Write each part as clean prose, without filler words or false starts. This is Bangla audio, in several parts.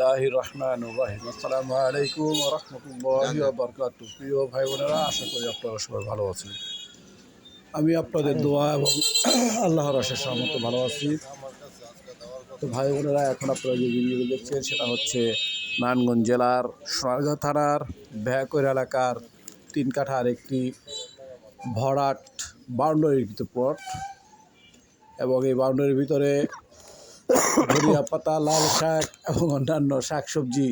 আসসালামু আলাইকুম ওয়া রাহমাতুল্লাহি ওয়া বারাকাতুহু। প্রিয় ভাই বোনেরা, আশা করি আপনারা সবাই ভালো আছেন। আমি আপনাদের দোয়া এবং আল্লাহর অশেষ রহমতে ভালো আছি। তো ভাই বোনেরা, এখন আপনারা যে ভিডিওটি দেখছেন সেটা হচ্ছে নারায়ণগঞ্জ জেলার সোনারগাঁও থানার ভ্যাকৈর এলাকার 3 কাঠার একটি ভরাট বাউন্ডারিকৃত প্লট, এবং এই বাউন্ডারির ভিতরে ধনিয়া পাতা, লাল শাক এবং অন্যান্য শাকসবজি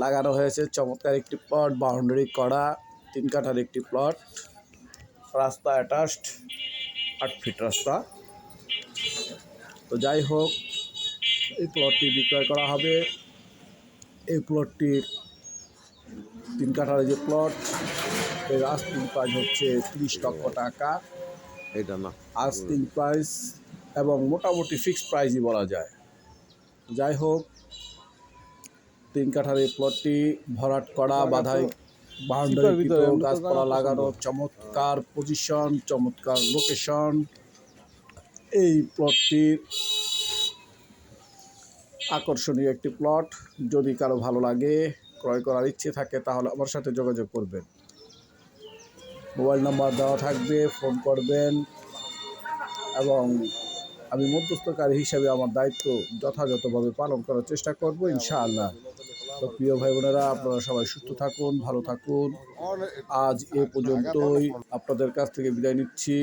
লাগানো হয়েছে। চমৎকার একটি প্লট, বাউন্ডারি করা 3 কাঠার একটি প্লট, রাস্তা অ্যাটাচড, 8 ফিট রাস্তা। তো যাই হোক, এই প্লটটি বিক্রয় করা হবে। এই প্লটটির 3 কাঠার যে প্লট, এর আস্তিং প্রাইস হচ্ছে 30 লক্ষ টাকা। এটা না আস্তিং প্রাইস এবং মোটামুটি ফিক্সড প্রাইসই বলা যায়। যাই হোক, 3 কাঠার এই প্লটটি ভরাট করা, বাধাই বাউন্ডারিকৃত, গাছপালা লাগানো, চমৎকার পজিশন, চমৎকার লোকেশন। এই প্লটটির আকর্ষণীয় একটি প্লট। যদি কারো ভালো লাগে, ক্রয় করার ইচ্ছে থাকে, তাহলে আমার সাথে যোগাযোগ করবেন। মোবাইল নাম্বার দেওয়া থাকবে, ফোন করবেন, এবং আমি মধ্যস্থকারী হিসাবে আমার দায়িত্ব যথাযথভাবে পালন করার চেষ্টা করব, ইনশাআল্লাহ। তো প্রিয় ভাই বোনেরা, আপনারা সবাই সুস্থ থাকুন, ভালো থাকুন। আজ এ পর্যন্তই, আপনাদের কাছ থেকে বিদায় নিচ্ছি।